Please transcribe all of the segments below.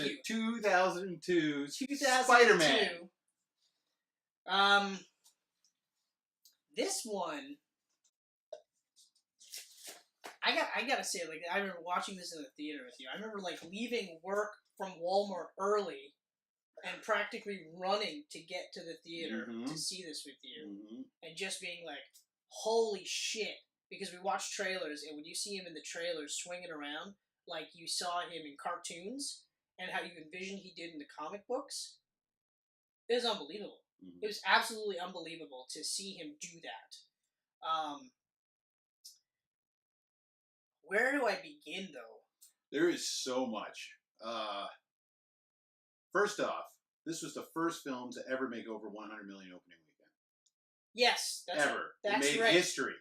to 2002 2002. Spider-Man. This one, I gotta say, like, I remember watching this in the theater with you. I remember, like, leaving work from Walmart early and practically running to get to the theater to see this with you, and just being like, holy shit, because we watched trailers, and when you see him in the trailers swinging around like you saw him in cartoons and how you envisioned he did in the comic books, it was unbelievable. It was absolutely unbelievable to see him do that. Where do I begin, though? There is so much. First off, this was the first film to ever make over 100 million opening weekend. Yes, that's ever. Right. That's it made history.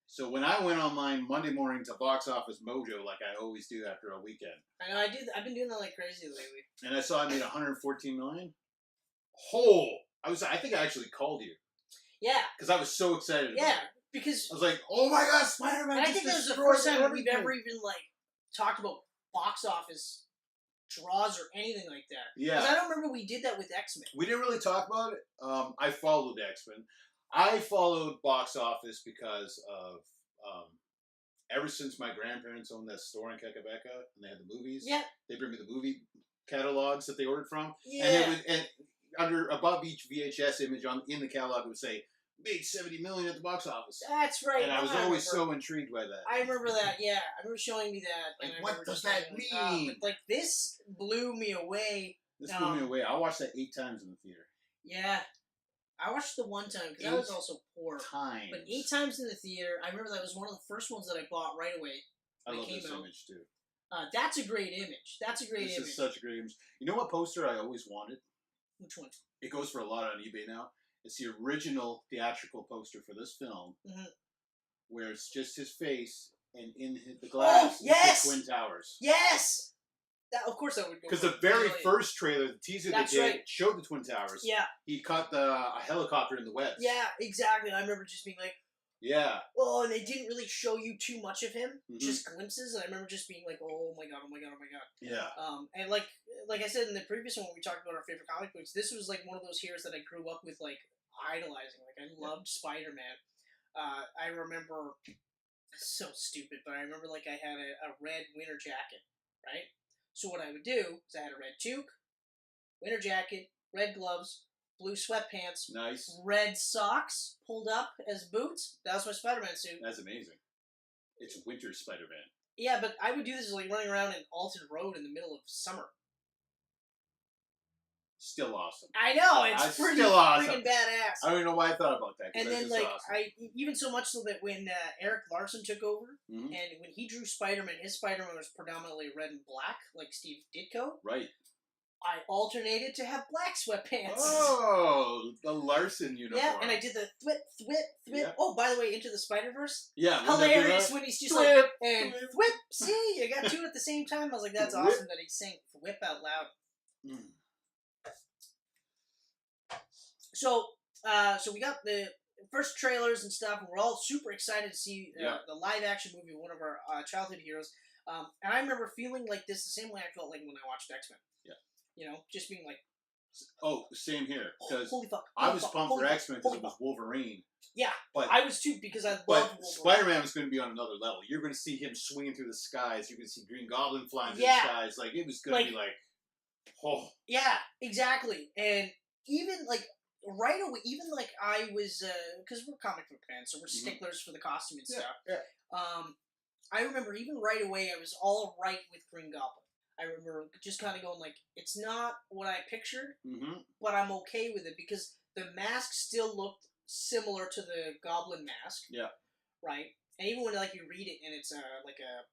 So when I went online Monday morning to Box Office Mojo, like I always do after a weekend, I know I've been doing that like crazy lately. And I saw it made 114 million. I think I actually called you. Yeah. Because I was so excited. About it. Because I was like, "Oh my God, Spider-Man!" And I think that was the first time we've ever even like talked about box office draws or anything like that. Yeah. Because I don't remember we did that with X-Men. We didn't really talk about it. I followed X-Men. I followed box office because of ever since my grandparents owned that store in Kakabeka and they had the movies. Yeah. They bring me the movie catalogs that they ordered from. Yeah. And above each VHS image in the catalog it would say made 70 million at the box office. That's right. And I was always so intrigued by that. I remember that. Yeah, I remember showing me that. Like, and what does that mean? But, like, this blew me away. This blew me away. I watched that 8 times in the theater. Yeah. I watched it one time because I was also poor. Times. But 8 times in the theater. I remember that was one of the first ones that I bought right away. I love this image too. That's a great image. This is such a great image. You know what poster I always wanted? Which one? It goes for a lot on eBay now. It's the original theatrical poster for this film, where it's just his face, and in the glass, it's the Twin Towers. Yes! Of course that would go. Because the very first trailer, the teaser they did, showed the Twin Towers. Yeah. He caught a helicopter in the webs. Yeah, exactly. I remember just being like, yeah. Well, and they didn't really show you too much of him, just glimpses. And I remember just being like, oh my god, oh my god, oh my god. Yeah. And like I said in the previous one when we talked about our favorite comic books, this was like one of those heroes that I grew up with, like idolizing. Like I loved Spider-Man. I remember, so stupid, but I remember like I had a red winter jacket, right? So what I would do is I had a red toque, winter jacket, red gloves, blue sweatpants, nice, red socks pulled up as boots. That was my Spider-Man suit. That's amazing. It's winter Spider-Man. Yeah, but I would do this like running around in Alton Road in the middle of summer. Still awesome. I know, it's pretty still awesome. Freaking badass. I don't even know why I thought about that. And then, like, awesome. Even so much so that when Eric Larson took over, and when he drew Spider-Man, his Spider-Man was predominantly red and black, like Steve Ditko. Right. I alternated to have black sweatpants. Oh, the Larson uniform. Yeah, and I did the thwip. Yeah. Oh, by the way, Into the Spider-Verse. Yeah. Hilarious when he's just thwip, like, and thwip. See, you got two at the same time. I was like, that's awesome that he sang thwip out loud. So we got the first trailers and stuff, and we're all super excited to see the live-action movie of one of our childhood heroes. And I remember feeling like this the same way I felt like when I watched X-Men. Yeah. You know, just being like... Oh, same here. Because holy fuck. I was pumped for X-Men because it was Wolverine. Yeah, but I was too, because I loved Wolverine. Spider-Man was going to be on another level. You're going to see him swinging through the skies. You're going to see Green Goblin flying through the skies. Like, it was going to be like... Oh. Yeah, exactly. And even, like... Right away, even like I was, because we're comic book fans, so we're sticklers for the costume and stuff. Yeah. I remember even right away, I was all right with Green Goblin. I remember just kind of going like, it's not what I pictured, but I'm okay with it because the mask still looked similar to the Goblin mask. Yeah. Right? And even when like you read it and it's like a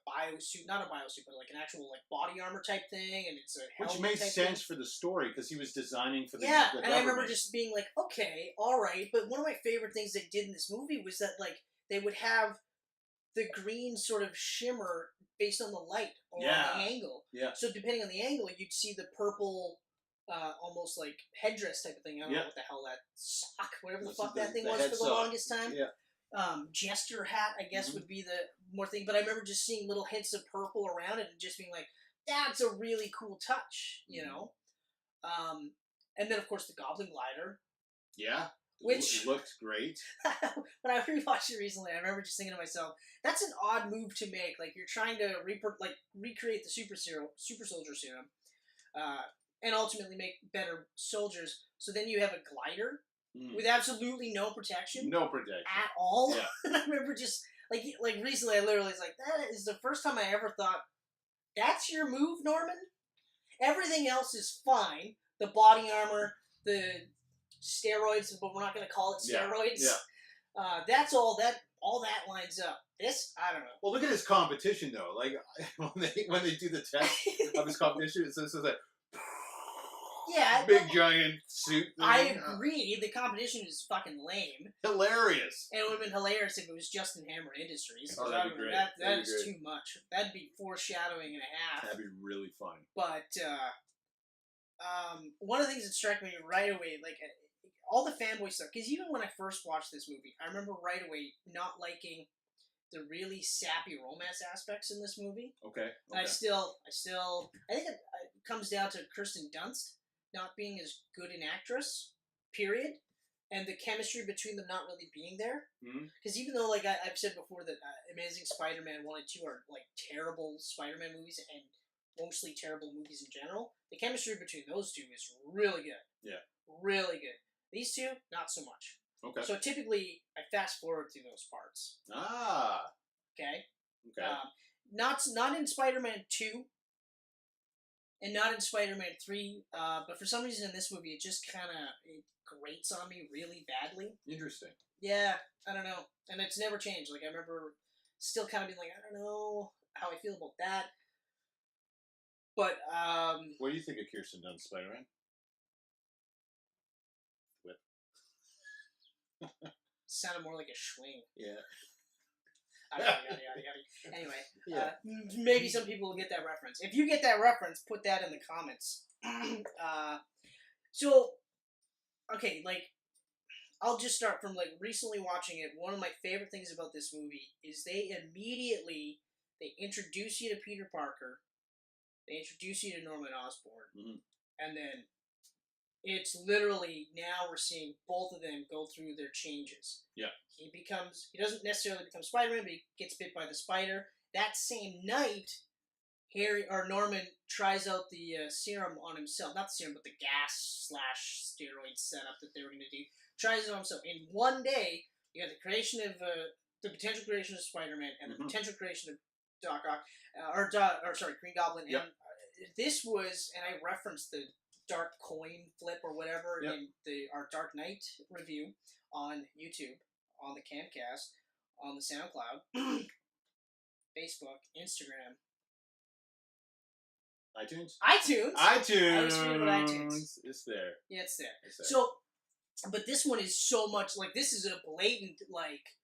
biosuit, not a biosuit, but like an actual like body armor type thing, and it's a helmet. Which made sense for the story because he was designing for the and I remember just being like, okay, all right. But one of my favorite things they did in this movie was that like they would have the green sort of shimmer based on the light or on the angle. Yeah. So depending on the angle, you'd see the purple, almost like headdress type of thing. I don't know what the hell that sock, whatever the fuck that thing was for the longest time. Yeah. Jester hat, I guess, would be the more thing. But I remember just seeing little hints of purple around it and just being like, that's a really cool touch, you know. And then of course the Goblin Glider. Yeah. Which looked great. when I rewatched it recently, I remember just thinking to myself, "That's an odd move to make. Like you're trying to recreate the super soldier serum, and ultimately make better soldiers. So then you have a glider with absolutely no protection, at all." Yeah. And I remember just like recently, I literally was like, "That is the first time I ever thought that's your move, Norman." Everything else is fine. The body armor, the steroids, but we're not going to call it steroids. Yeah. That's all that lines up. This, I don't know. Well, look at his competition though. Like when they do the test of his competition, it's like big giant suit thing. I agree. The competition is fucking lame. Hilarious. And it would have been hilarious if it was Justin Hammer Industries. Oh, that'd be great. That is too much. That'd be foreshadowing and a half. That'd be really fun. But one of the things that struck me right away, like all the fanboy stuff, because even when I first watched this movie, I remember right away not liking the really sappy romance aspects in this movie. Okay. And I think it comes down to Kirsten Dunst not being as good an actress, period, and the chemistry between them not really being there. Because even though, like I've said before, that Amazing Spider-Man 1 and 2 are like terrible Spider-Man movies and mostly terrible movies in general, the chemistry between those two is really good. Yeah. Really good. These two, not so much. Okay. So typically, I fast forward through those parts. Okay. Not in Spider-Man 2, and not in Spider-Man 3, but for some reason in this movie, it just kind of grates on me really badly. Interesting. Yeah, I don't know, and it's never changed. Like I remember, still kind of being like, I don't know how I feel about that. But what do you think of Kirsten Dunst Spider-Man? Sounded more like a swing. Yeah. Anyway, maybe some people will get that reference. If you get that reference, put that in the comments. So, okay, like, I'll just start from, like, recently watching it. One of my favorite things about this movie is they introduce you to Peter Parker, they introduce you to Norman Osborn, and then it's literally, now we're seeing both of them go through their changes. Yeah. He doesn't necessarily become Spider-Man, but he gets bit by the spider. That same night, Norman tries out the serum on himself. Not the serum, but the gas/steroid setup that they were going to do. Tries it on himself. In one day, you got the creation of, the potential creation of Spider-Man and the potential creation of Doc Ock, Green Goblin. Yep. And this was, and I referenced the Dark Coin flip or whatever in our Dark Knight review on YouTube, on the Camcast, on the SoundCloud, Facebook, Instagram, iTunes. I was reading about iTunes. It's there. Yeah, it's there. So, but this one is so much like, this is a blatant, like,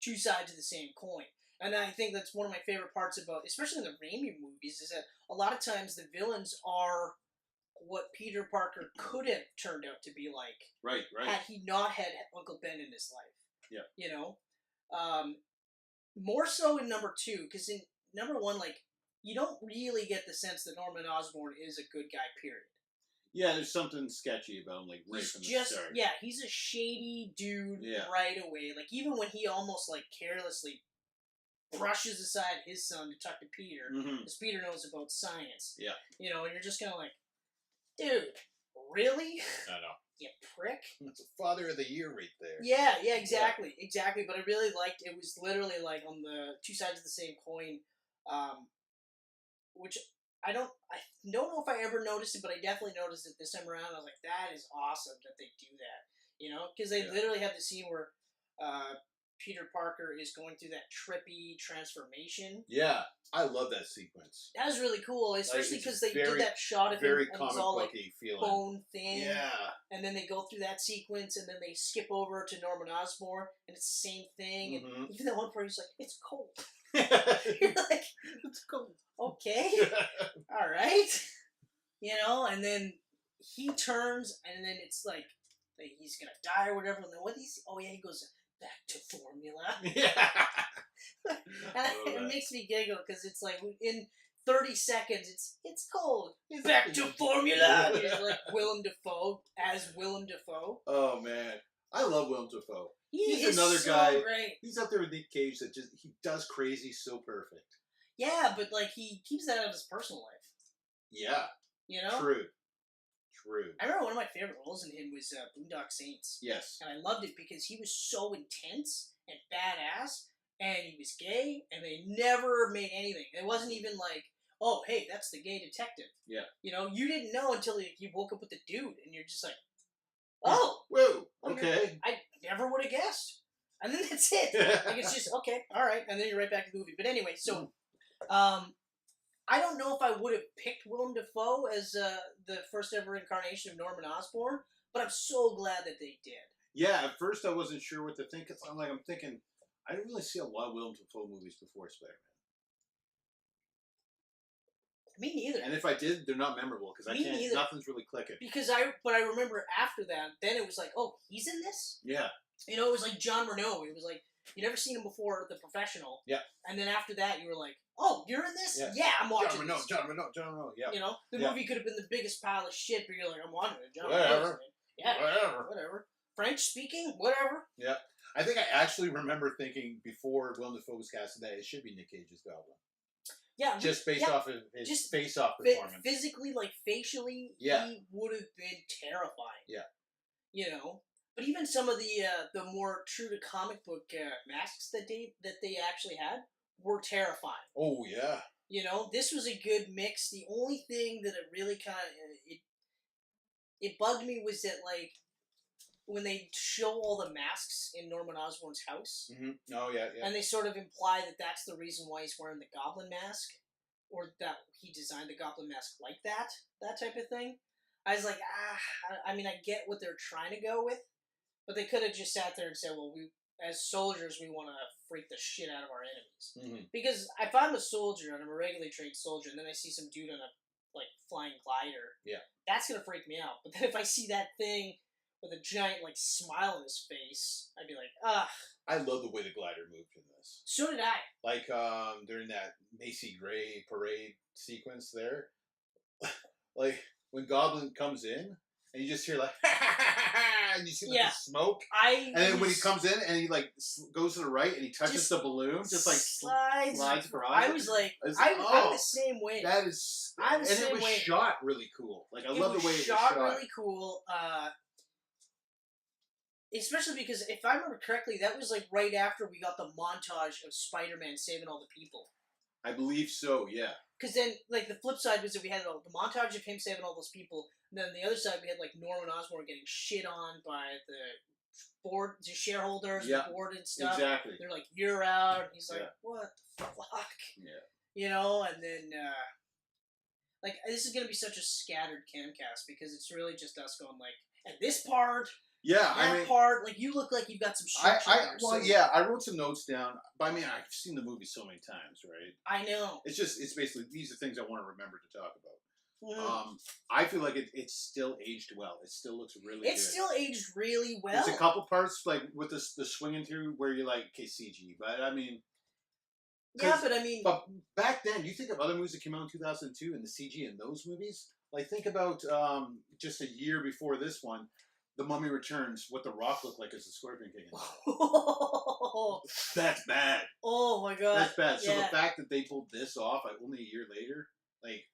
two sides of the same coin. And I think that's one of my favorite parts about, especially in the Raimi movies, is that a lot of times the villains are what Peter Parker could have turned out to be like. Right. Had he not had Uncle Ben in his life. Yeah. You know? More so in number 2, because in number 1, like, you don't really get the sense that Norman Osborn is a good guy, period. Yeah, there's something sketchy about him, like, right from the start. Yeah, he's a shady dude right away. Like, even when he almost, like, carelessly brushes aside his son to talk to Peter, because Peter knows about science. Yeah. You know, and you're just kind of like, dude, really? I know. You prick. That's a Father of the Year right there. Yeah, exactly. But I really liked, it was literally like on the two sides of the same coin, which I don't know if I ever noticed it, but I definitely noticed it this time around. I was like, that is awesome that they do that, you know? Because they literally have the scene where Peter Parker is going through that trippy transformation. Yeah, I love that sequence. That was really cool, especially because they did that shot of him and it was all like bone thin. Yeah. And then they go through that sequence and then they skip over to Norman Osborn and it's the same thing. And even that one part he's like, it's cold. You're like, it's cold. Okay. All right. You know, and then he turns and then it's like he's going to die or whatever. And then he goes back to formula. Yeah. And it makes me giggle because it's like in 30 seconds, it's cold. Back to formula. He's like Willem Dafoe as Willem Dafoe. Oh man, I love Willem Dafoe. He's another so guy. Great. He's up there with Nick Cage that he does crazy so perfect. Yeah, but like he keeps that out of his personal life. Yeah. You know. True. I remember one of my favorite roles in him was Boondock Saints. Yes. And I loved it because he was so intense and badass, and he was gay, and they never made anything. It wasn't even like, oh, hey, that's the gay detective. Yeah. You know, you didn't know until you woke up with the dude, and you're just like, oh. Whoa. Okay. I never would have guessed. And then that's it. Like, it's just, okay, all right, and then you're right back to the movie. But anyway, so, I don't know if I would have picked Willem Dafoe as the first ever incarnation of Norman Osborn, but I'm so glad that they did. Yeah, at first I wasn't sure what to think. Cause I'm thinking, I didn't really see a lot of Willem Dafoe movies before Spider-Man. Me neither. And if I did, they're not memorable because nothing's really clicking. Because I remember after that, then it was like, oh, he's in this? Yeah. You know, it was like John Renault. It was like, you never seen him before, The Professional. Yeah. And then after that, you were like, oh, you're in this? Yeah, I'm watching this. John Renault, yeah. You know, the movie could have been the biggest pile of shit, but you're like, I'm watching it. John Whatever. Yeah, whatever. French speaking, whatever. Yeah. I think I actually remember thinking before Willem Dafoe was casted that it should be Nick Cage's Goblin. Yeah. Just based off of his face-off performance. Physically, like facially, he would have been terrifying. Yeah. You know? But even some of the more true to comic book masks that they actually had were terrifying. Oh yeah. You know, this was a good mix. The only thing that it really kind of it bugged me was that like when they show all the masks in Norman Osborn's house. Mm-hmm. Oh yeah. And they sort of imply that that's the reason why he's wearing the Goblin mask, or that he designed the Goblin mask like that type of thing. I was like, I mean, I get what they're trying to go with. But they could have just sat there and said, well, we, as soldiers, we want to freak the shit out of our enemies. Mm-hmm. Because if I'm a soldier and I'm a regularly trained soldier, and then I see some dude on a like flying glider, that's going to freak me out. But then if I see that thing with a giant like smile on his face, I'd be like, ugh. I love the way the glider moved in this. So did I. Like during that Macy Gray parade sequence there. Like when Goblin comes in and you just hear like and you see like the smoke. And then when he comes in and he like goes to the right and he touches the balloon, just like slides across. I was like, I'm the same way. That is, I'm the same way. And it was shot really cool. Like I love the way it was shot. Really cool. Especially because if I remember correctly, that was like right after we got the montage of Spider-Man saving all the people. I believe so, yeah. Because then, like, the flip side was that we had the montage of him saving all those people, and then on the other side we had, like, Norman Osborn getting shit on by the shareholders, the board and stuff. Exactly. They're like, you're out. And he's like, what the fuck? Yeah. You know, and then, like, this is going to be such a scattered camcast because it's really just us going, like, at this part... Yeah, that part, like, you look like you've got some structure there. I wrote some notes down. But I mean, I've seen the movie so many times, right? I know. It's basically, these are things I want to remember to talk about. Mm. I feel like it's still aged well. It still looks really good. It's still aged really well. There's a couple parts, like, with the swinging through where you're like, okay, CG. But, I mean... Yeah, but I mean... But back then, you think of other movies that came out in 2002 and the CG in those movies? Like, think about just a year before this one, The Mummy Returns, what The Rock looked like as the Scorpion King. That's bad. Oh my god. That's bad. So the fact that they pulled this off only a year later, like,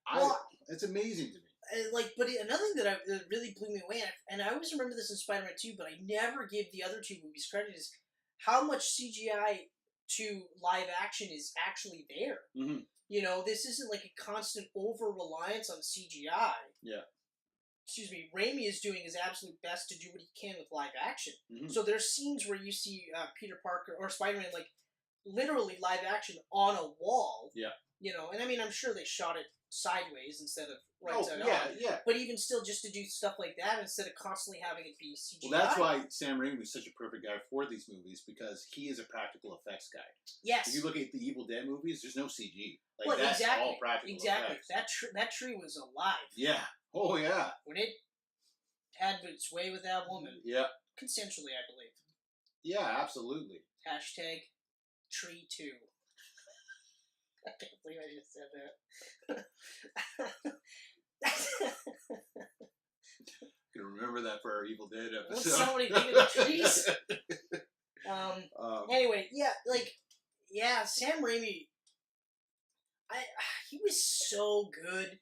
it's amazing to me. Like, but another thing that really blew me away, and I always remember this in Spider-Man 2, but I never give the other two movies credit, is how much CGI to live action is actually there. Mm-hmm. You know, this isn't like a constant over-reliance on CGI. Yeah. Excuse me, Raimi is doing his absolute best to do what he can with live action. Mm-hmm. So there's scenes where you see Peter Parker or Spider-Man, like, literally live action on a wall. Yeah. You know, and I mean, I'm sure they shot it sideways instead of right side on. Yeah. But even still, just to do stuff like that instead of constantly having it be CGI. Well, that's why Sam Raimi is such a perfect guy for these movies, because he is a practical effects guy. Yes. If you look at the Evil Dead movies, there's no CG. Like, well, that's exactly. all practical effects. That tree was alive. Yeah. Oh, yeah. When it had its way with that woman. Yeah. Consensually, I believe. Yeah, absolutely. Hashtag tree 2. I can't believe I just said that. Can remember that for our Evil Dead episode. What's somebody digging the trees? Anyway, Sam Raimi. He was so good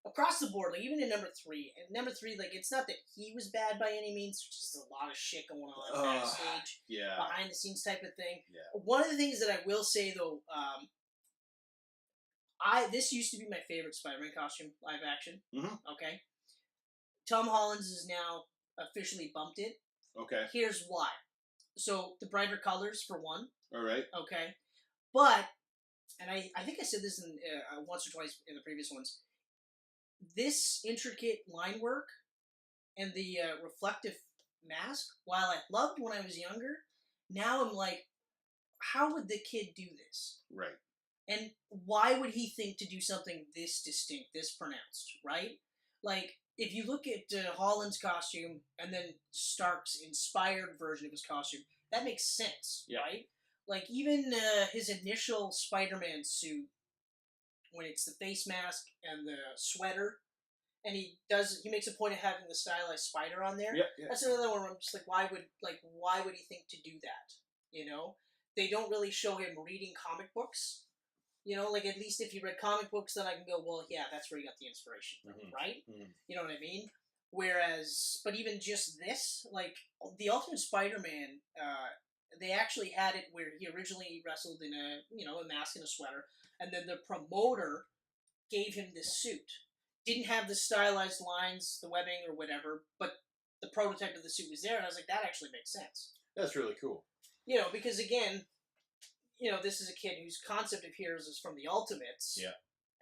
across the board. Like even in number 3, and number 3, like it's not that he was bad by any means. There's just a lot of shit going on backstage, behind the scenes type of thing. Yeah. One of the things that I will say though, this used to be my favorite Spider-Man costume, live action. Mm-hmm. Okay. Tom Holland's is now officially bumped it. Okay. Here's why. So, the brighter colors, for one. All right. Okay. But, and I think I said this in once or twice in the previous ones, this intricate line work and the reflective mask, while I loved when I was younger, now I'm like, how would the kid do this? Right. And why would he think to do something this distinct, this pronounced, right? Like, if you look at Holland's costume and then Stark's inspired version of his costume, that makes sense, right? Like, even his initial Spider-Man suit, when it's the face mask and the sweater, and he makes a point of having the stylized spider on there. That's another one where I'm just like, why would he think to do that? You know? They don't really show him reading comic books. You know, like, at least if you read comic books, then I can go, well, yeah, that's where you got the inspiration from, right? Mm-hmm. You know what I mean? Whereas, but even just this, like, the Ultimate Spider-Man, they actually had it where he originally wrestled in a mask and a sweater, and then the promoter gave him this suit. Didn't have the stylized lines, the webbing, or whatever, but the prototype of the suit was there, and I was like, that actually makes sense. That's really cool. You know, because again, you know, this is a kid whose concept of heroes is from the Ultimates. Yeah.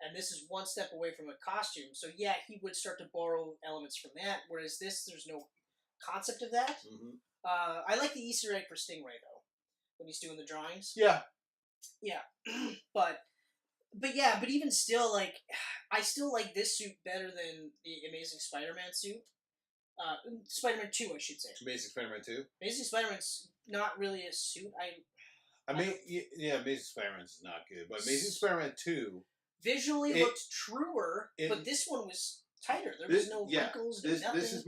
And this is one step away from a costume. So, yeah, he would start to borrow elements from that, whereas this, there's no concept of that. Mm-hmm. I like the Easter egg for Stingray, though, when he's doing the drawings. Yeah. Yeah. but even still, like, I still like this suit better than the Amazing Spider-Man suit. Spider-Man 2, I should say. Amazing Spider-Man 2? Amazing Spider-Man's not really a suit. Amazing Spider-Man's not good, but Amazing Spider-Man 2... Visually looked truer, but this one was tighter. There was no wrinkles, nothing. This is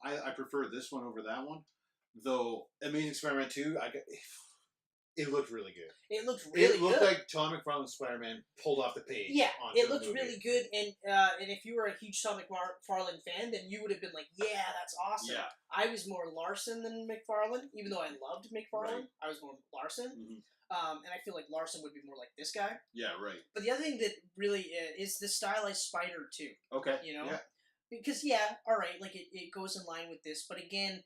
I prefer this one over that one. Though, Amazing Spider-Man 2, it looked really good. It looked really good. It looked like Tom McFarlane's Spider-Man pulled off the page. Yeah, it looked really good, and if you were a huge Tom McFarlane fan, then you would have been like, yeah, that's awesome. Yeah. I was more Larson than McFarlane, even though I loved McFarlane. Right. I was more Larson. Mm-hmm. And I feel like Larson would be more like this guy. Yeah, right. But the other thing that really is the stylized spider, too. Okay. You know? Yeah. Because, alright, like, it goes in line with this, but again,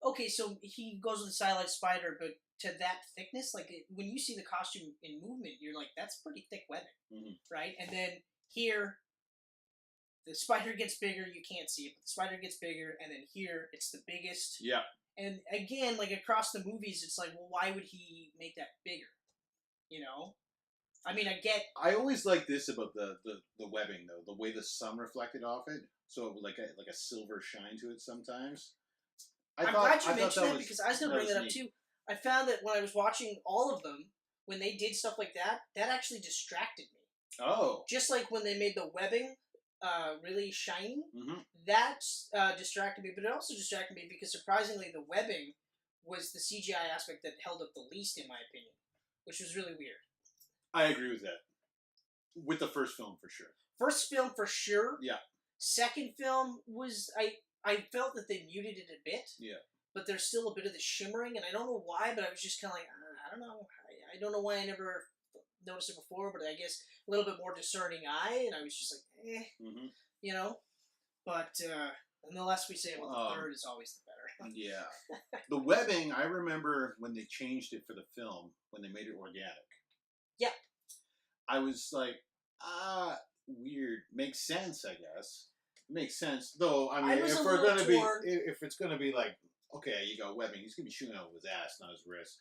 okay, so he goes with the stylized spider, but to that thickness, like, when you see the costume in movement, you're like, that's pretty thick webbing, right? And then here, the spider gets bigger, you can't see it, but the spider gets bigger, and then here, it's the biggest. Yeah. And again, like, across the movies, it's like, well, why would he make that bigger? You know? I mean, I always like this about the webbing, though. The way the sun reflected off it. So it was like a silver shine to it sometimes. I'm glad you mentioned that because I was going to bring that up, too. I found that when I was watching all of them, when they did stuff like that, that actually distracted me. Oh. Just like when they made the webbing really shiny, that distracted me, but it also distracted me because surprisingly the webbing was the CGI aspect that held up the least in my opinion, which was really weird. I agree with that. With the first film for sure. First film for sure. Yeah. Second film was, I felt that they muted it a bit. Yeah. But there's still a bit of the shimmering, and I don't know why, but I was just kind of like, I don't know. I don't know why I never noticed it before, but I guess a little bit more discerning eye, and I was just like, you know? But, and the less we say about the third is always the better. Yeah. The webbing, I remember when they changed it for the film, when they made it organic. Yeah. I was like, weird. Makes sense, I guess. Makes sense. Though, I mean, if it's gonna be like, okay, you got webbing, he's gonna be shooting out with his ass, not his wrist.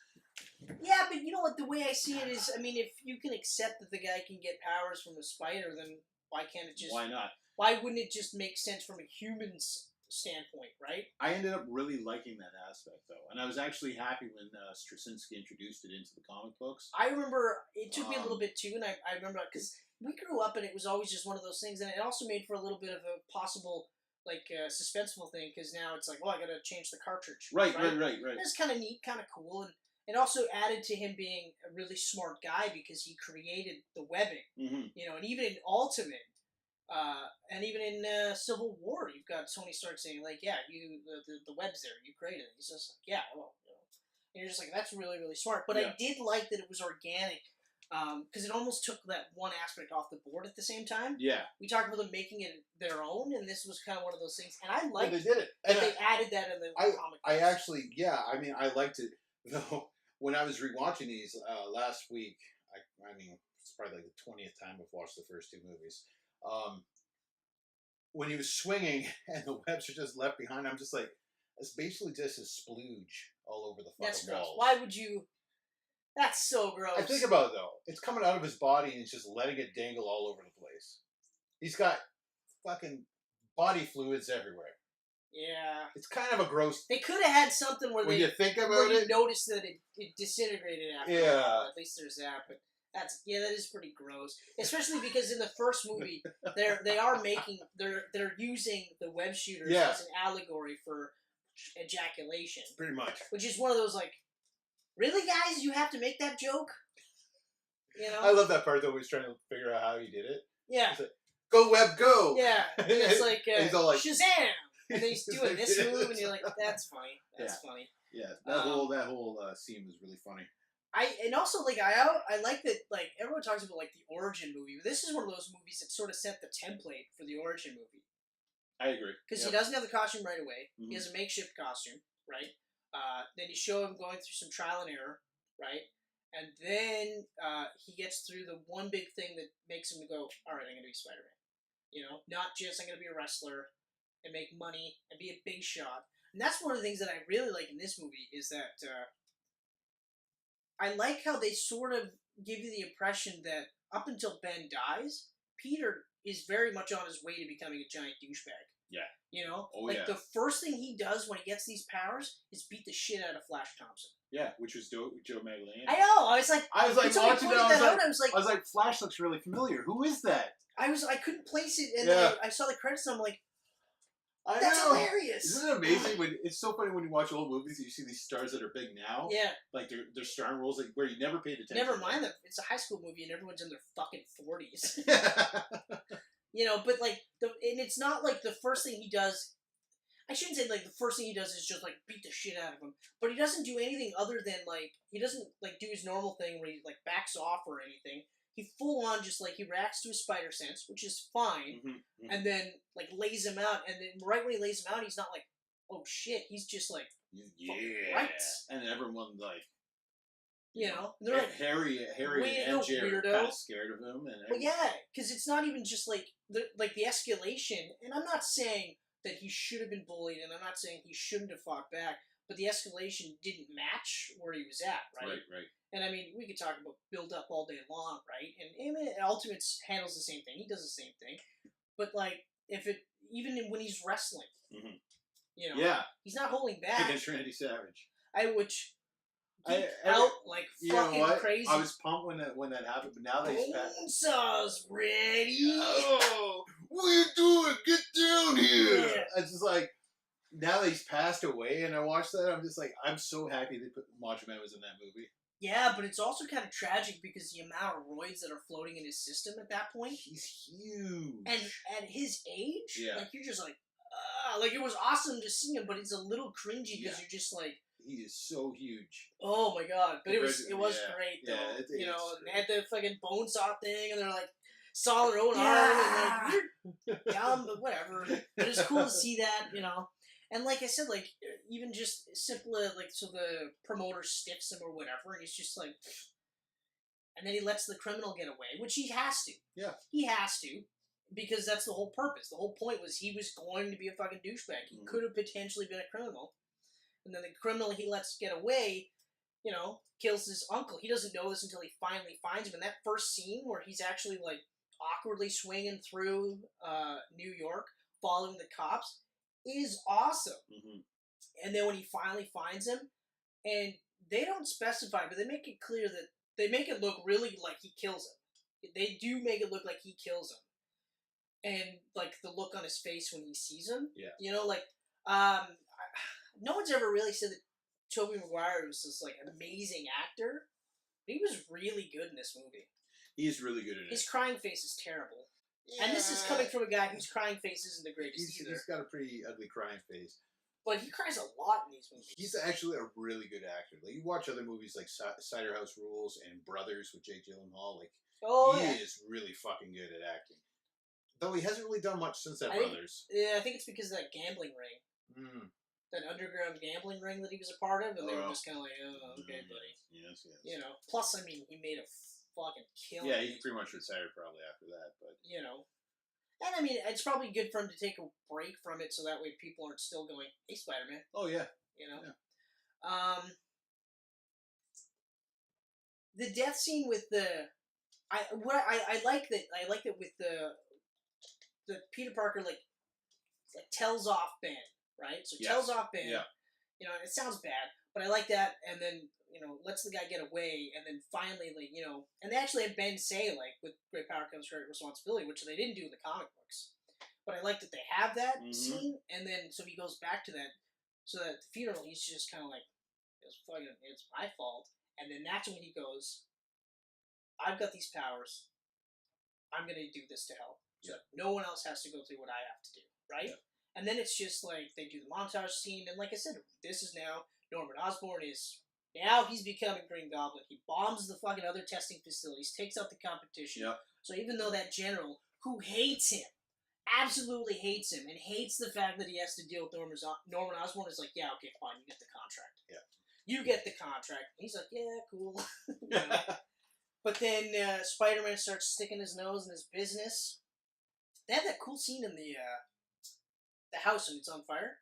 Yeah, but you know what, the way I see it is, I mean, if you can accept that the guy can get powers from a spider, then why can't it just... Why not? Why wouldn't it just make sense from a human's standpoint, right? I ended up really liking that aspect, though. And I was actually happy when Straczynski introduced it into the comic books. I remember it took me a little bit, too, and I remember, because we grew up and it was always just one of those things, and it also made for a little bit of a possible, like, suspenseful thing, because now it's like, well, I gotta change the cartridge. Right. It's kind of neat, kind of cool, and it also added to him being a really smart guy because he created the webbing, you know, and even in Ultimate, and even in Civil War, you've got Tony Stark saying, like, yeah, the web's there, you created it. He's just like, yeah, well, you know. And you're just like, that's really, really smart. But I did like that it was organic, because it almost took that one aspect off the board at the same time. Yeah. We talked about them making it their own, and this was kind of one of those things. And I liked they did it. And they added that in the comic books. I actually, I mean, I liked it, though. When I was rewatching these last week, I mean, it's probably like the 20th time I've watched the first two movies. When he was swinging and the webs are just left behind, I'm just like, it's basically just a splooge all over the fucking walls. Why would you? That's so gross. I think about it, though. It's coming out of his body and he's just letting it dangle all over the place. He's got fucking body fluids everywhere. Yeah. It's kind of a gross... They could have had something where you think about it... you notice that it disintegrated after a while. At least there's that, but... that is pretty gross. Especially because in the first movie, they're using the web shooters as an allegory for ejaculation. Pretty much. Which is one of those, like, really, guys? You have to make that joke? You know? I love that part, though, when he's trying to figure out how he did it. Yeah. Like, go, web, go! Yeah. And it's like, he's all like, Shazam! And then he's doing this move, and you're like, that's funny. That's funny. Yeah, that whole scene was really funny. And also, like, I like that, like, everyone talks about, like, the origin movie. This is one of those movies that sort of set the template for the origin movie. I agree. Because he doesn't have the costume right away. Mm-hmm. He has a makeshift costume, right? Then you show him going through some trial and error, right? And then he gets through the one big thing that makes him go, all right, I'm going to be Spider-Man. You know? Not just I'm going to be a wrestler and make money and be a big shot. And that's one of the things that I really like in this movie is that I like how they sort of give you the impression that up until Ben dies, Peter is very much on his way to becoming a giant douchebag. Yeah. You know? The first thing he does when he gets these powers is beat the shit out of Flash Thompson. Yeah, which was Joe Magdalene. I know! I was like watching that, I was like, Flash looks really familiar. Who is that? I couldn't place it, and then I saw the credits, and I'm like, that's hilarious. Isn't it amazing? It's so funny when you watch old movies and you see these stars that are big now. Yeah. Like they're starring roles where you never paid attention. Never mind that it's a high school movie and everyone's in their fucking 40s. You know, but like, and it's not like the first thing he does. I shouldn't say like the first thing he does is just like beat the shit out of him, but he doesn't do anything other than like he doesn't like do his normal thing where he like backs off or anything. He full on just like he reacts to his spider sense, which is fine, and then like lays him out, and then right when he lays him out, he's not like, oh shit, he's just like, right, and everyone like, you know, they're like Harry and MJ are kind of scared of him, and well, yeah, because it's not even just like the escalation, and I'm not saying that he should have been bullied, and I'm not saying he shouldn't have fought back, but the escalation didn't match where he was at, right? Right. And I mean, we could talk about build up all day long, right? And Ultimate handles the same thing. He does the same thing. But like, even when he's wrestling, you know, he's not holding back against Randy Savage. Fucking crazy. I was pumped when that happened, but now they Sauce ready. Oh, what are you doing? Get down here! Yeah. It's just like. Now that he's passed away, and I watched that, I'm just like, I'm so happy that Macho Man was in that movie. Yeah, but it's also kind of tragic because the amount of roids that are floating in his system at that point. He's huge. And at his age, like, you're just like, like, it was awesome to see him, but it's a little cringy because you're just like... He is so huge. Oh, my God. But it was great, though. Yeah, you know, they had the fucking bone saw thing, and they're like, saw their own arm, and like, you're dumb, but whatever. But it's cool to see that, you know. And like I said, like, even just simple, like, so the promoter stiffs him or whatever, and he's just like, and then he lets the criminal get away, which he has to. Yeah. He has to, because that's the whole purpose. The whole point was he was going to be a fucking douchebag. He could have potentially been a criminal. And then the criminal he lets get away, you know, kills his uncle. He doesn't know this until he finally finds him. And that first scene where he's actually, like, awkwardly swinging through New York, following the cops, is awesome. Mm-hmm. And then when he finally finds him, and they don't specify, but they make it clear that they make it look really like he kills him. They do make it look like he kills him. And, like, the look on his face when he sees him. Yeah. You know, like, no one's ever really said that Tobey Maguire was this, like, amazing actor. But he was really good in this movie. He's really good at it. His crying face is terrible. Yeah. And this is coming from a guy whose crying face isn't the greatest either. He's got a pretty ugly crying face. But he cries a lot in these movies. He's actually a really good actor. Like, you watch other movies like Cider House Rules and Brothers with Jake Gyllenhaal. Like, he is really fucking good at acting. Though he hasn't really done much since Brothers. I think it's because of that gambling ring. Mm. That underground gambling ring that he was a part of, and they were just kind of like, oh, okay, buddy. Yes. You know, plus, I mean, he made a fucking killing. Yeah, he pretty much retired probably after that, but... You know. And, I mean, it's probably good for him to take a break from it so that way people aren't still going, hey, Spider-Man. Oh, yeah. You know? Yeah. The death scene with the... I like that with the Peter Parker, like tells off Ben, right? So tells off Ben. Yeah. You know, it sounds bad, but I like that, and then, you know, lets the guy get away, and then finally, like, you know, and they actually have Ben say, like, with great power comes great responsibility, which they didn't do in the comic books. But I like that they have that scene, and then, so he goes back to that, so that at the funeral, he's just kind of like, it's my fault, and then that's when he goes, I've got these powers, I'm gonna do this to help. So no one else has to go through what I have to do, right? Yeah. And then it's just like, they do the montage scene, and like I said, this is now, Norman Osborn is, now he's becoming Green Goblin. He bombs the fucking other testing facilities, takes out the competition. Yep. So even though that general, who hates him, absolutely hates him, and hates the fact that he has to deal with Norman Osborn, is like, yeah, okay, fine, you get the contract. Yeah. You get the contract. And he's like, yeah, cool. You know? But then Spider-Man starts sticking his nose in his business. They have that cool scene in the house when it's on fire.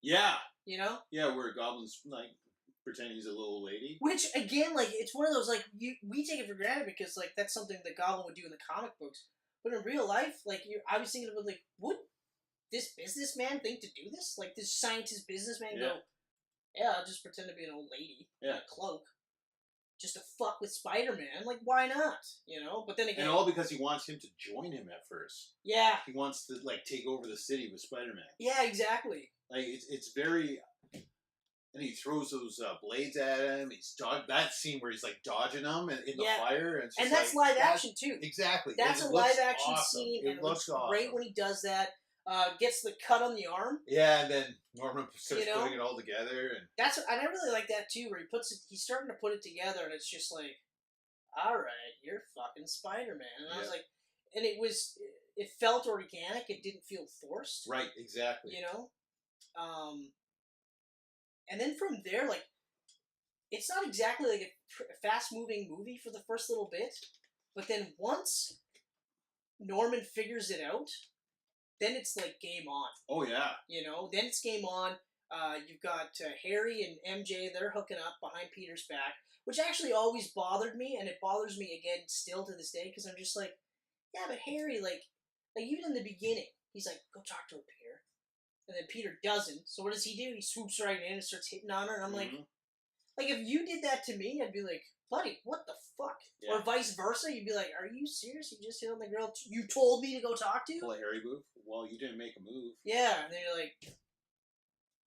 Yeah. You know? Yeah, where Goblin's, like, pretending he's a little lady. Which, again, like, it's one of those, like, we take it for granted because, like, that's something that Goblin would do in the comic books. But in real life, like, I was thinking about, like, would this businessman think to do this? Like, this scientist businessman go, yeah, I'll just pretend to be an old lady in a cloak. Just to fuck with Spider-Man. Like, why not? You know? But then again... And all because he wants him to join him at first. Yeah. He wants to, like, take over the city with Spider-Man. Yeah, exactly. Like, it's very... And he throws those blades at him. He's that scene where he's, like, dodging them in the fire. And that's like, live action, too. Exactly. That's a live action scene. It looks great when he does that. Gets the cut on the arm. Yeah, and then Norman starts putting it all together, and and I really like that too, where he's starting to put it together, and it's just like, all right, you're fucking Spider-Man, and I was like, and it felt organic, it didn't feel forced. Right, exactly. You know, and then from there, like, it's not exactly like a fast-moving movie for the first little bit, but then once Norman figures it out. Then it's like game on. Oh, yeah. You know, then it's game on. You've got Harry and MJ, they're hooking up behind Peter's back, which actually always bothered me, and it bothers me again still to this day, because I'm just like, yeah, but Harry, like even in the beginning, he's like, go talk to her, Peter. And then Peter doesn't, so what does he do? He swoops right in and starts hitting on her, and I'm like, if you did that to me, I'd be like, buddy, what the fuck? Yeah. Or vice versa, you'd be like, are you serious? You just hit on the girl you told me to go talk to? Pull a Harry move? Well, you didn't make a move. Yeah, and then you're like,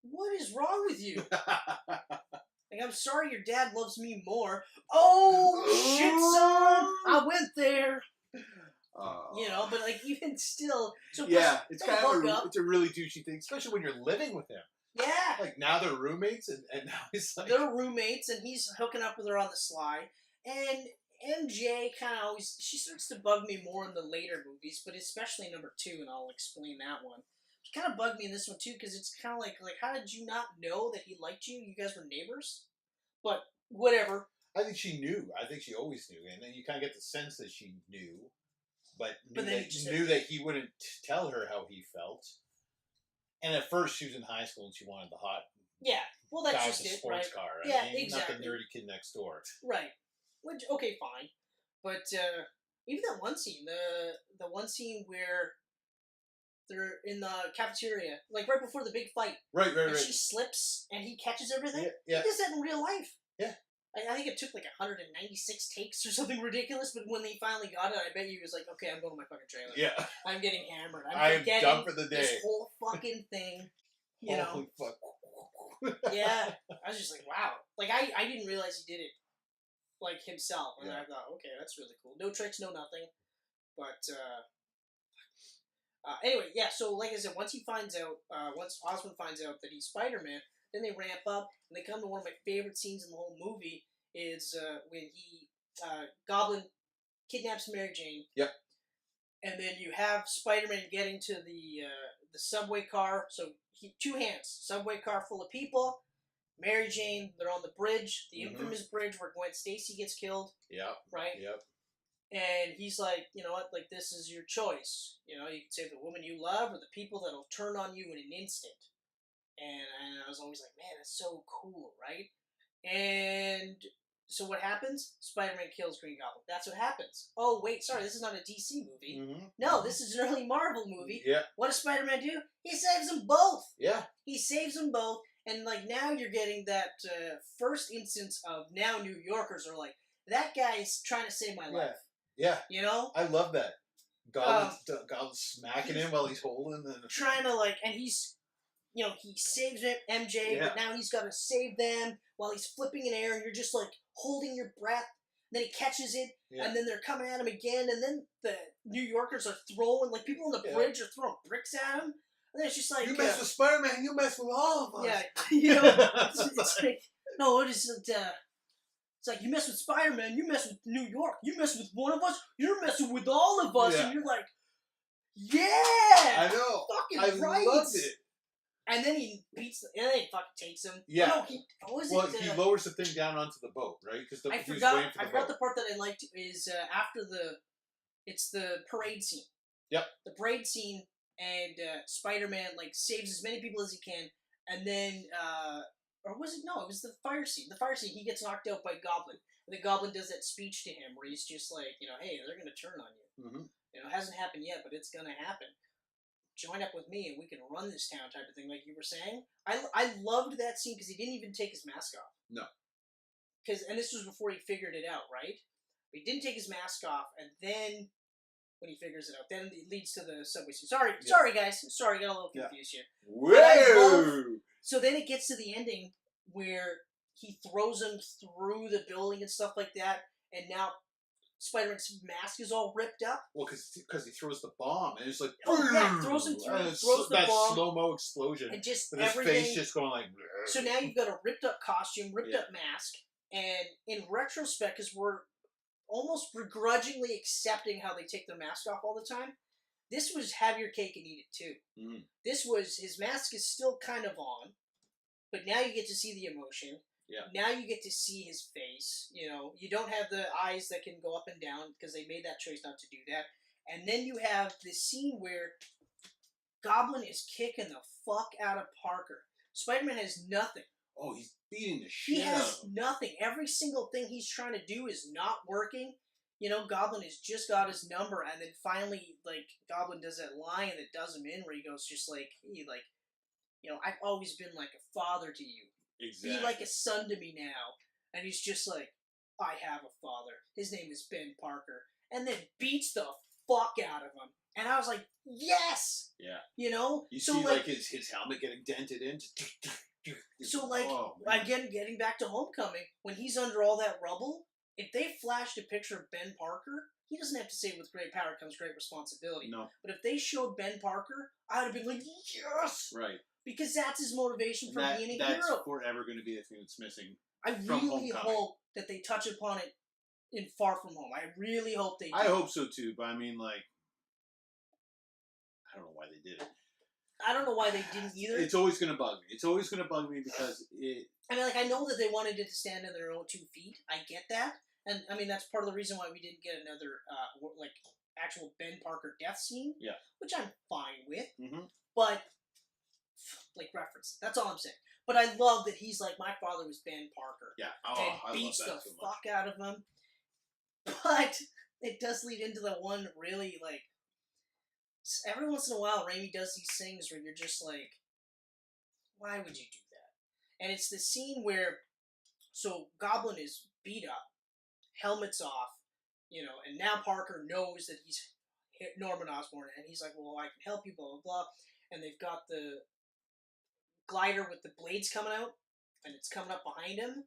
what is wrong with you? Like, I'm sorry your dad loves me more. Oh, shit, son! I went there. You know, but, like, even still... So yeah, it's kind of it's a really douchey thing, especially when you're living with him. Yeah. Like, now they're roommates, and now he's like... They're roommates, and he's hooking up with her on the sly. And MJ kind of always... She starts to bug me more in the later movies, but especially number 2, and I'll explain that one. She kind of bugged me in this one, too, because it's kind of like, how did you not know that he liked you? You guys were neighbors? But, whatever. I think she knew. I think she always knew. And then you kind of get the sense that she knew, but knew that he wouldn't tell her how he felt. And at first, she was in high school and she wanted the hot well, that's just it, sports car. Yeah, exactly. Not the nerdy kid next door. Right. Which, okay, fine. But even that one scene, the one scene where They're in the cafeteria, like right before the big fight. Right. And she slips, and he catches everything. Yeah. He does that in real life. Yeah. I think it took like 196 takes or something ridiculous, but when they finally got it, I bet he was like, okay, I'm going to my fucking trailer. Yeah. I'm getting hammered. I'm done for the day. This whole fucking thing. You Holy know? Fuck. Yeah. I was just like, wow. Like, I didn't realize he did it, like, himself. And I thought, okay, that's really cool. No tricks, no nothing. But, anyway, yeah, so like I said, once Osmond finds out that he's Spider-Man, then they ramp up, and they come to one of my favorite scenes in the whole movie, is when Goblin kidnaps Mary Jane. Yep. And then you have Spider-Man getting to the subway car, so two hands, subway car full of people, Mary Jane, they're on the bridge, the infamous bridge where Gwen Stacy gets killed. Yep. Right? Yep. And he's like, you know what, like, this is your choice. You know, you can save the woman you love or the people that'll turn on you in an instant. And I was always like, man, that's so cool, right? And so what happens? Spider-Man kills Green Goblin. That's what happens. Oh, wait, sorry, this is not a DC movie. Mm-hmm. No, this is an early Marvel movie. Yeah. What does Spider-Man do? He saves them both. Yeah. He saves them both. And, like, now you're getting that first instance of now New Yorkers are like, that guy's trying to save my life. Yeah. You know? I love that. Goblin's smacking him while he's holding. Trying to, like, and he's, you know, he saves MJ, but now he's got to save them while he's flipping in air, and you're just, like, holding your breath. And then he catches it, and then they're coming at him again, and then the New Yorkers are throwing, like, people on the bridge are throwing bricks at him. And then it's just like... You mess with Spider-Man, you mess with all of us. Yeah, you know, it's like, no, it isn't, it's like, you mess with Spider-Man, you mess with New York, you mess with one of us, you're messing with all of us, and you're like, yeah! I know. Fucking right! I loved it. And then he beats, and then he fucking takes him. Yeah. No, he lowers the thing down onto the boat, right? Because I forgot the part that I liked is after it's the parade scene. Yep. The parade scene, and Spider-Man, like, saves as many people as he can, and then, or was it? No, it was the fire scene. The fire scene, he gets knocked out by Goblin. And the Goblin does that speech to him where he's just like, you know, hey, they're going to turn on you. Mm-hmm. You know, it hasn't happened yet, but it's going to happen. Join up with me and we can run this town type of thing, like you were saying. I loved that scene because he didn't even take his mask off. No. And this was before he figured it out, right? He didn't take his mask off, and then when he figures it out, then it leads to the subway scene. Sorry, guys. Sorry, I got a little confused here. Whoa! So then it gets to the ending where he throws him through the building and stuff like that, and now Spider-Man's mask is all ripped up. Well, because he throws the bomb, and it's like... Oh, yeah, throws him through, throws the bomb. That slow-mo explosion. And just with everything. His face just going like... So now you've got a ripped-up costume, ripped-up mask, and in retrospect, because we're almost begrudgingly accepting how they take their mask off all the time, this was have your cake and eat it too. Mm. This was, his mask is still kind of on, but now you get to see the emotion. Yeah. Now you get to see his face. You know, you don't have the eyes that can go up and down because they made that choice not to do that. And then you have this scene where Goblin is kicking the fuck out of Parker. Spider-Man has nothing. Oh, he's beating the shit out of him. He has nothing. Every single thing he's trying to do is not working. You know, Goblin has just got his number, and then finally, like, Goblin does that line that does him in where he goes just like, hey, like, you know, I've always been like a father to you. Exactly. Be like a son to me now. And he's just like, I have a father. His name is Ben Parker. And then beats the fuck out of him. And I was like, yes! Yeah. You know? You see, like his helmet getting dented in. So, like, again, getting back to Homecoming, when he's under all that rubble, if they flashed a picture of Ben Parker, he doesn't have to say with great power comes great responsibility. No. But if they showed Ben Parker, I would have been like, yes! Right. Because that's his motivation for being a hero. That's forever going to be the thing that's missing. I really hope that they touch upon it in Far From Home. I really hope they do. I hope so too, but I mean, like, I don't know why they did it. I don't know why they didn't either. It's always going to bug me. It's always going to bug me because it... I mean, like, I know that they wanted it to stand on their own 2 feet. I get that. And, I mean, that's part of the reason why we didn't get another, like, actual Ben Parker death scene. Yeah. Which I'm fine with. Mm-hmm. But... like reference. That's all I'm saying. But I love that he's like, my father was Ben Parker. Yeah. Oh, and beats the fuck out of him. But it does lead into the one really, like, every once in a while, Raimi does these things where you're just like, why would you do that? And it's the scene where, so Goblin is beat up, helmet's off, and now Parker knows that he's Norman Osborn, and he's like, well, I can help you, blah, blah, blah. And they've got the glider with the blades coming out, and it's coming up behind him.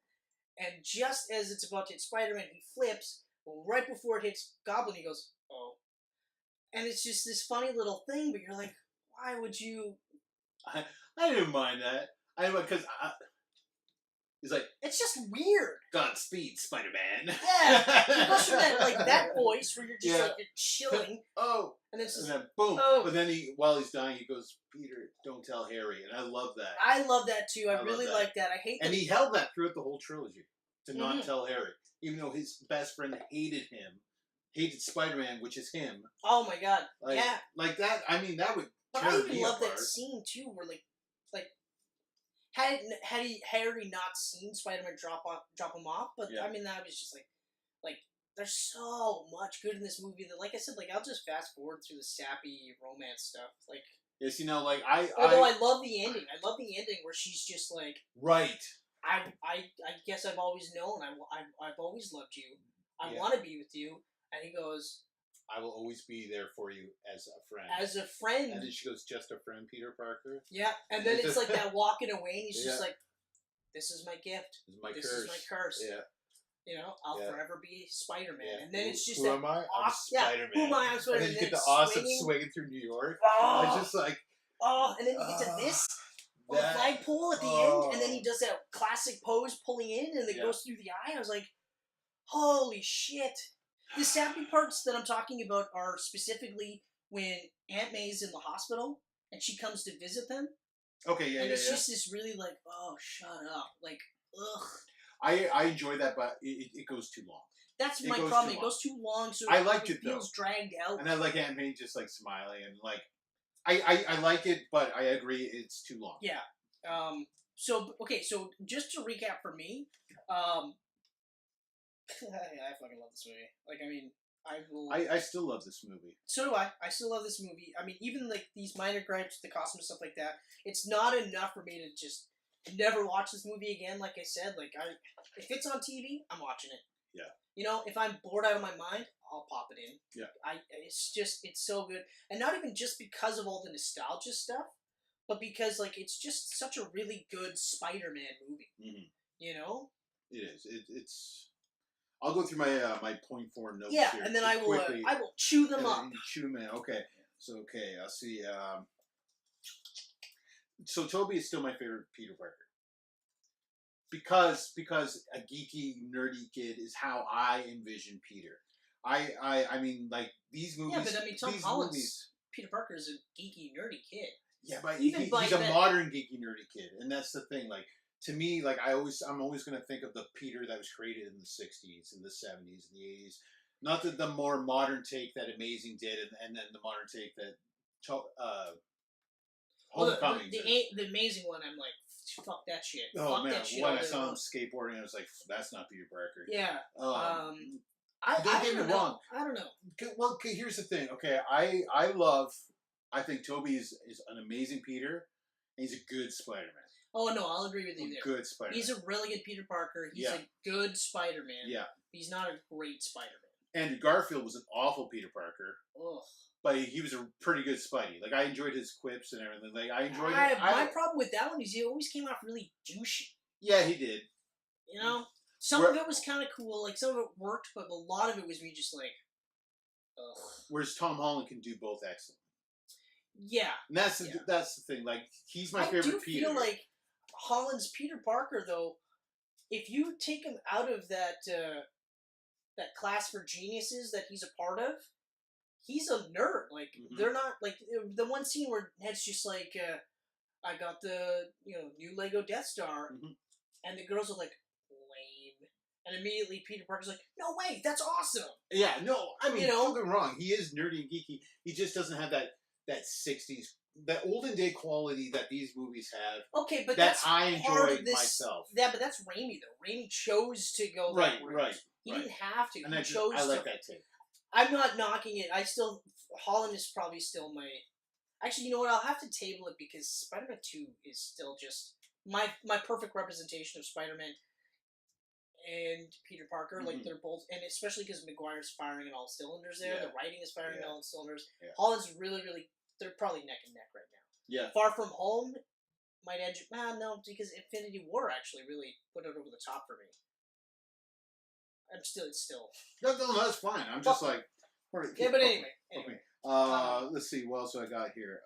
And just as it's about to hit Spider-Man, he flips. Well, right before it hits Goblin, he goes, oh. And it's just this funny little thing, but you're like, why would you... I didn't mind that. Because he's like... It's just weird. Godspeed, Spider-Man. Yeah. He goes from that voice where you're just you're chilling. Oh. And then it's just... And then, boom. Oh. But then while he's dying, he goes, Peter, don't tell Harry. And I love that. I love that, too. I really like that. I hate that. And he held that throughout the whole trilogy. To not tell Harry. Even though his best friend hated him. Hated Spider-Man, which is him. Oh my god. Yeah. Like that, that would But I even love that scene, too, where, had Harry not seen Spider-Man drop him off, but, that was just, there's so much good in this movie that, like I said, I'll just fast forward through the sappy romance stuff, Yes, Although I love the ending. I love the ending where she's just like... Right. I guess I've always known. I've always loved you. I want to be with you. And he goes... I will always be there for you as a friend. As a friend. And then she goes, just a friend, Peter Parker? Yeah. And then it's like that walking away and he's just like, this is my gift. This is my curse. Yeah. I'll forever be Spider-Man. Yeah. And then it's just who am I? I'm Spider-Man. Who am I? I'm Spider-Man. And then you get the awesome swinging through New York. Oh. It's just like... Oh, and then you get to this... the flagpole at the end, and then he does that classic pose pulling in, and it goes through the eye. I was like, holy shit. The sappy parts that I'm talking about are specifically when Aunt May's in the hospital, and she comes to visit them. Okay, yeah, and it's just this really oh, shut up. Ugh. I enjoy that, but it goes too long. That's my problem. It goes too long, so I liked it feels dragged out. And I like Aunt May just, smiling, and, I like it, but I agree it's too long. Yeah. So just to recap for me, I fucking love this movie. I still love this movie. So do I. I still love this movie. Even, these minor gripes, the costume and stuff like that, it's not enough for me to just never watch this movie again, like I said. If it's on TV, I'm watching it. Yeah. If I'm bored out of my mind, I'll pop it in. Yeah. It's so good. And not even just because of all the nostalgia stuff, but because, it's just such a really good Spider-Man movie. Mm-hmm. It is. It's... I'll go through my my point 4 notes here. Yeah, and then I will chew them up. Chew them in. Okay. So, I'll see. So, Tobey is still my favorite Peter Parker. Because a geeky, nerdy kid is how I envision Peter. These movies... Yeah, but Tom Holland's Peter Parker is a geeky, nerdy kid. Yeah, but he's a modern geeky, nerdy kid. And that's the thing, to me, I'm always going to think of the Peter that was created in the 60s, and the 70s, and the 80s. Not the more modern take that Amazing did, and then the modern take that Homecoming did. The Amazing one, I'm like, fuck that shit. Oh, fuck man. That shit when I saw him skateboarding, I was like, that's not Peter Parker. Yeah. Don't get me wrong. I don't know. Well, here's the thing. Okay, I think Tobey is an amazing Peter, and he's a good Spider-Man. Oh, no, I'll agree with you there. Good Spider-Man. He's a really good Peter Parker. He's a good Spider-Man. Yeah. He's not a great Spider-Man. Andrew Garfield was an awful Peter Parker. Ugh. But he was a pretty good Spidey. I enjoyed his quips and everything. I enjoyed it. My problem with that one is he always came off really douchey. Yeah, he did. Some of it was kind of cool. Some of it worked, but a lot of it was me just ugh. Whereas Tom Holland can do both excellent. Yeah. And that's the thing. He's my favorite Peter. I do feel like Holland's Peter Parker, though, if you take him out of that class for geniuses that he's a part of, he's a nerd. They're not, the one scene where Ned's just I got the, new Lego Death Star, and the girls are like, lame. And immediately Peter Parker's like, no way, that's awesome. Yeah, no, don't get me wrong. He is nerdy and geeky. He just doesn't have that 60s, that olden day quality that these movies have. Okay, but that I enjoyed myself. Yeah, but that's Raimi, though. Raimi chose to go that route. He didn't have to. And he chose I like to. that take. I'm not knocking it. Holland is probably still my... Actually, you know what? I'll have to table it because Spider-Man 2 is still just my perfect representation of Spider-Man and Peter Parker. Like, they're both... And especially because Maguire's firing on all cylinders there. The writing is firing on all cylinders. Holland's really, really... They're probably neck and neck right now. Yeah. Far From Home might edge... no, because Infinity War actually really put it over the top for me. It's still... No, that's fine. I'm just like... Yeah, but anyway. Okay. Let's see, what else I got here?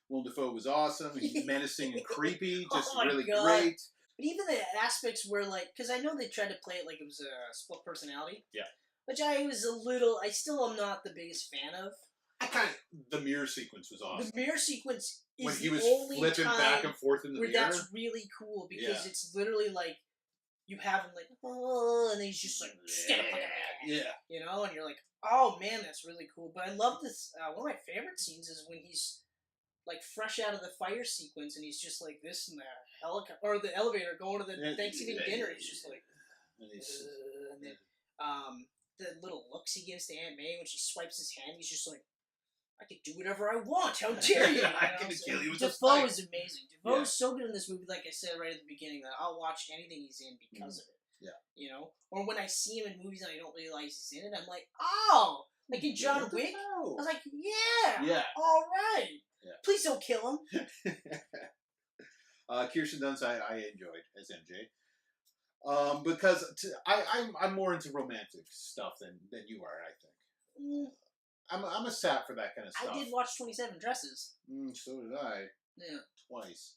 Willem Dafoe was awesome. He's menacing and creepy. Just really great. But even the aspects where, like... Because I know they tried to play it like it was a split personality. Yeah. Which I still am not the biggest fan of. The mirror sequence was awesome. The mirror sequence is when he the was only flipping time back and forth in the where mirror. that's really cool because it's literally like you have him like, oh, and he's just like stand up like a man. You know, and you're like, oh man, that's really cool. But I love this. One of my favorite scenes is when he's like fresh out of the fire sequence and he's just like this in the helicopter or the elevator going to the Thanksgiving dinner. He's just like, and then the little looks he gives to Aunt May when she swipes his hand, he's just like, I can do whatever I want. How dare you? I'm gonna kill you with a Defoe spike. is amazing. Defoe is so good in this movie. Like I said right at the beginning, that I'll watch anything he's in because of it. Yeah. You know, or when I see him in movies and I don't realize he's in it, I'm like, oh, like in John Wick. I was like, yeah, all right. Yeah. Please don't kill him. Kirsten Dunst, I enjoyed as MJ. Because I'm more into romantic stuff than you are. I think. I'm a sap for that kind of stuff. I did watch 27 Dresses. So did I. Yeah. Twice.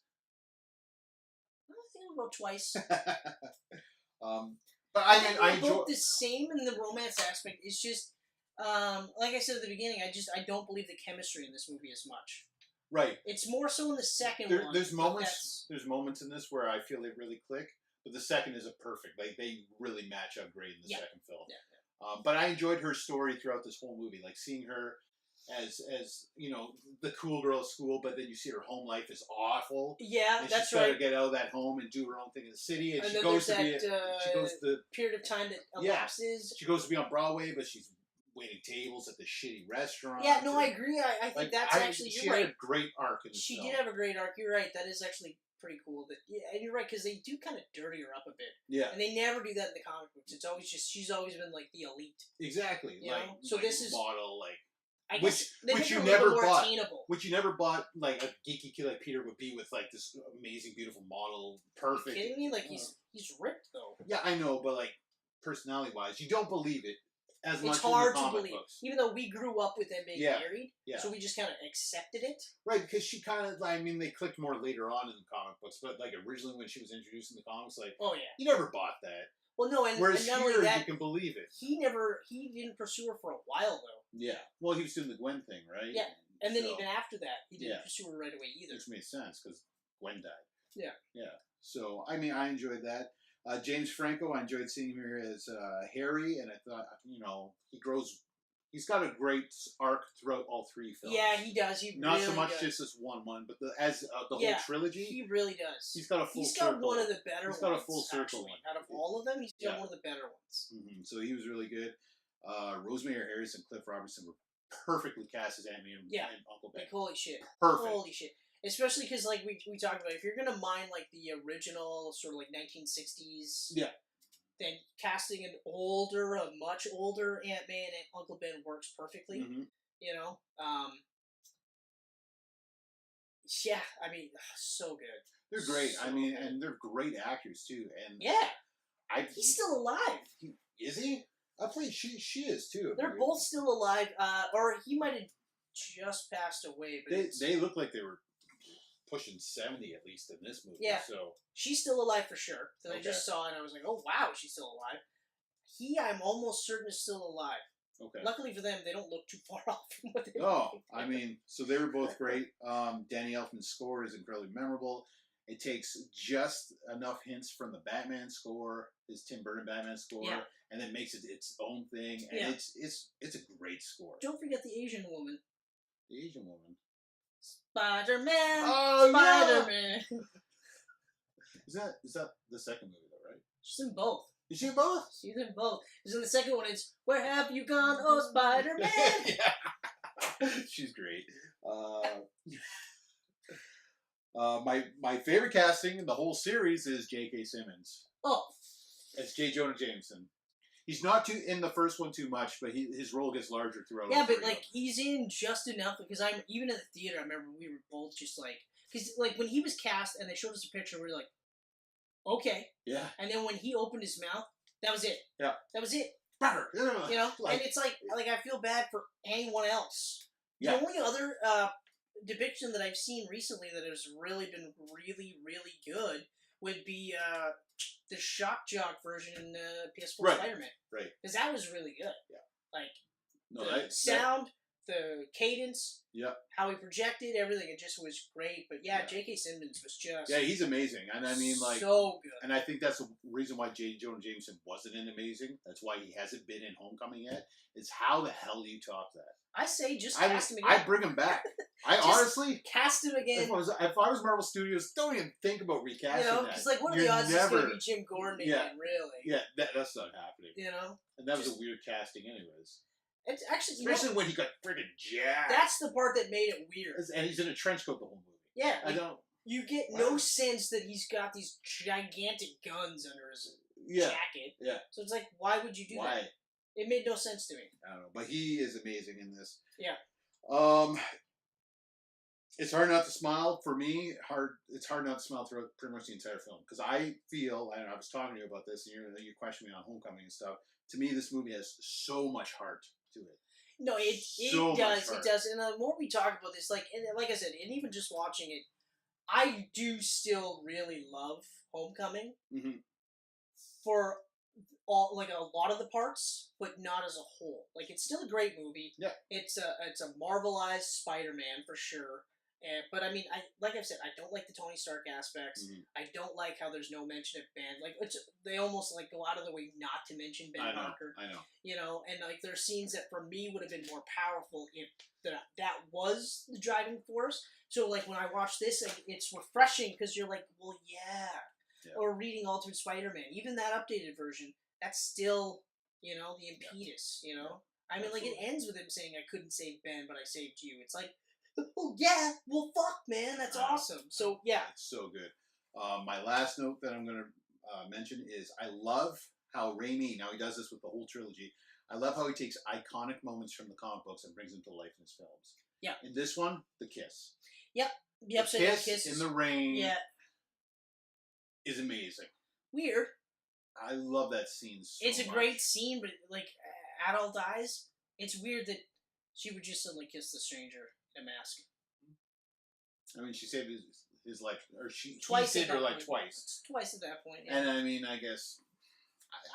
I think about twice. But I enjoy both the same in the romance aspect. It's just, like I said at the beginning, I don't believe the chemistry in this movie as much. Right. It's more so in the second one. There's moments in this where I feel they really click, but the second is a perfect. Like they really match up great in the second film. Yeah. But I enjoyed her story throughout this whole movie, like seeing her as you know the cool girl at school, but then you see her home life is awful. Yeah, and that's she's got to get out of that home and do her own thing in the city, and she goes to period of time that elapses. She goes to be on Broadway, but she's waiting tables at the shitty restaurant. Yeah, no, I agree. I think that's actually she had a great arc in this film. She did have a great arc. You're right. That is actually pretty cool. And you're right because they do kind of dirty her up a bit. Yeah, and they never do that in the comic books. It's always just she's always been like the elite. Exactly. You know? So this is model like. Which you never bought. Attainable. Which you never bought, like a geeky kid like Peter would be with like this amazing, beautiful model, perfect. Are you kidding me? Like he's ripped though. Yeah, I know, but like personality wise, you don't believe it as much. It's hard in the to comic believe, books. Even though we grew up with them being married. Yeah. So we just kind of accepted it. Right, because she kind of, I mean, they clicked more later on in the comic books, but like originally when she was introduced in the comics, like, oh yeah, you never bought that. Well, no, and whereas not here, only that, you can believe it. He didn't pursue her for a while though. Yeah, well, he was doing the Gwen thing, right? Yeah, and then even after that, he didn't pursue her right away either. Which made sense because Gwen died. Yeah. Yeah. So I mean, I enjoyed that. James Franco, I enjoyed seeing him as Harry, and I thought, you know, he grows. He's got a great arc throughout all three films. Yeah, he does. He not really so much does. just this one, but the whole trilogy. He really does. He's got a full circle. He's got one of the better ones. He's got a full circle one. Out of all of them, he's got one of the better ones. Mm-hmm. So he was really good. Rosemary Harris and Cliff Robertson were perfectly cast as Aunt May and Uncle Ben. Like, holy shit. Perfect. Holy shit. Especially because, like, we talked about, if you're going to mine, like, the original sort of, like, 1960s... Yeah. Then casting a much older Aunt May and Uncle Ben works perfectly. Mm-hmm. You know? Yeah, I mean, so good. They're great. So I mean, good. And they're great actors, too. And yeah. He's still alive. Is he? I believe she is, too. They're both still alive. Or he might have just passed away. But they look like they were pushing 70 at least in this movie. Yeah. So she's still alive for sure. Because I just saw it and I was like, oh wow, she's still alive. I'm almost certain is still alive. Okay. Luckily for them, they don't look too far off from what they I mean, so they were both great. Danny Elfman's score is incredibly memorable. It takes just enough hints from the Batman score, his Tim Burton Batman score, and then makes it its own thing. And it's a great score. Don't forget the Asian woman. The Asian woman. Spider-Man! Oh, Spider-Man! Yeah. Is that the second movie, though, right? She's in both. Is she in both? She's in both. Because in the second one, it's "Where have you gone, oh Spider-Man?" Yeah. She's great. My favorite casting in the whole series is J.K. Simmons. Oh. As J. Jonah Jameson. He's not too in the first one too much, but his role gets larger throughout. Yeah, but like he's in just enough because I'm even in the theater. I remember we were both just like, because like when he was cast and they showed us a picture, we were like, okay, yeah. And then when he opened his mouth, that was it. Yeah, that was it. You know, and it's like I feel bad for anyone else. Yeah. The only other depiction that I've seen recently that has really been really good would be the shock jock version in PS4 Spider-Man. Right. Because that was really good. Yeah. Like, the sound, the cadence, how he projected, everything, it just was great. But J.K. Simmons was just... Yeah, he's amazing. And I mean, like... so good. And I think that's the reason why J. Jonah Jameson wasn't in Amazing. That's why he hasn't been in Homecoming yet. Is how the hell do you top that? I say just cast him again. I'd bring him back. I honestly... Cast him again. If I was Marvel Studios, don't even think about recasting that. Because like, what are the odds it's going to be Jim Gordon again, really? Yeah, that's not happening. You know? And that was a weird casting anyways. It's actually... Especially when he got friggin' jacked. That's the part that made it weird. And he's in a trench coat the whole movie. Yeah. I don't... You get no sense that he's got these gigantic guns under his jacket. Yeah. So it's like, why would you do that? It made no sense to me. I don't know, but he is amazing in this. Yeah. It's hard not to smile for me. It's hard not to smile throughout pretty much the entire film because I feel, and I was talking to you about this, and you questioned me on Homecoming and stuff. To me, this movie has so much heart to it. No, it does. And the more we talk about this, like I said, and even just watching it, I do still really love Homecoming for a lot of the parts, but not as a whole. Like, it's still a great movie. Yeah, it's a Marvelized Spider-Man for sure. But I mean, like I've said, I don't like the Tony Stark aspects. I don't like how there's no mention of Ben. Like, they almost like go out of the way not to mention Ben Parker. I know. You know, and like there's scenes that for me would have been more powerful if that was the driving force. So like when I watch this, like, it's refreshing because you're like, well, yeah. Or reading Ultimate Spider-Man, even that updated version, that's still, the impetus. You know, I mean, like it ends with him saying, "I couldn't save Ben, but I saved you." It's like, oh yeah, well fuck, man, that's awesome. So yeah, it's so good. My last note that I'm going to mention is I love how Raimi, now he does this with the whole trilogy, I love how he takes iconic moments from the comic books and brings them to life in his films. Yeah. In this one, the kiss. Yep. The kiss in the rain is amazing. Weird. I love that scene so It's a much. great scene, but like adult eyes, it's weird that she would just suddenly kiss the stranger in a mask. I mean, she saved his life, or he saved her life twice. Twice at that point, yeah. And I mean, I guess,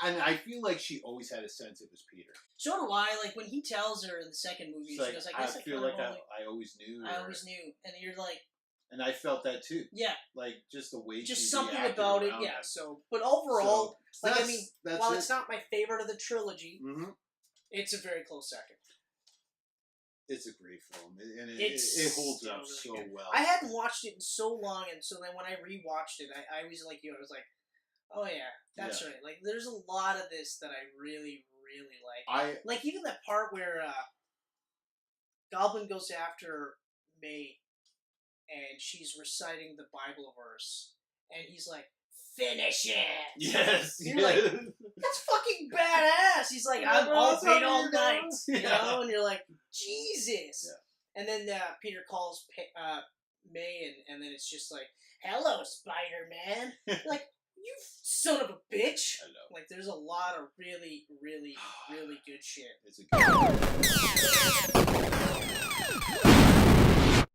I feel like she always had a sense it was Peter. So do I. Like when he tells her in the second movie, she goes, "I guess I feel like I always knew." I always knew, and you're like. And I felt that too. Yeah. Like just the way just something about it, yeah. So, but overall, while it's not my favorite of the trilogy, it's a very close second. It's a great film, and it holds up so well. I hadn't watched it in so long, and so then when I rewatched it, I was like you. I was like, oh yeah, that's right. Like, there's a lot of this that I really, really like. Like even that part where Goblin goes after May. And she's reciting the Bible verse, and he's like, "Finish it!" Yes, you're like, "That's fucking badass." He's like, "I'm all paid all night," you know, and you're like, "Jesus!" Yeah. And then Peter calls May, and then it's just like, "Hello, Spider-Man." Like, you son of a bitch! I know. Like, there's a lot of really, really, really good shit. It's a good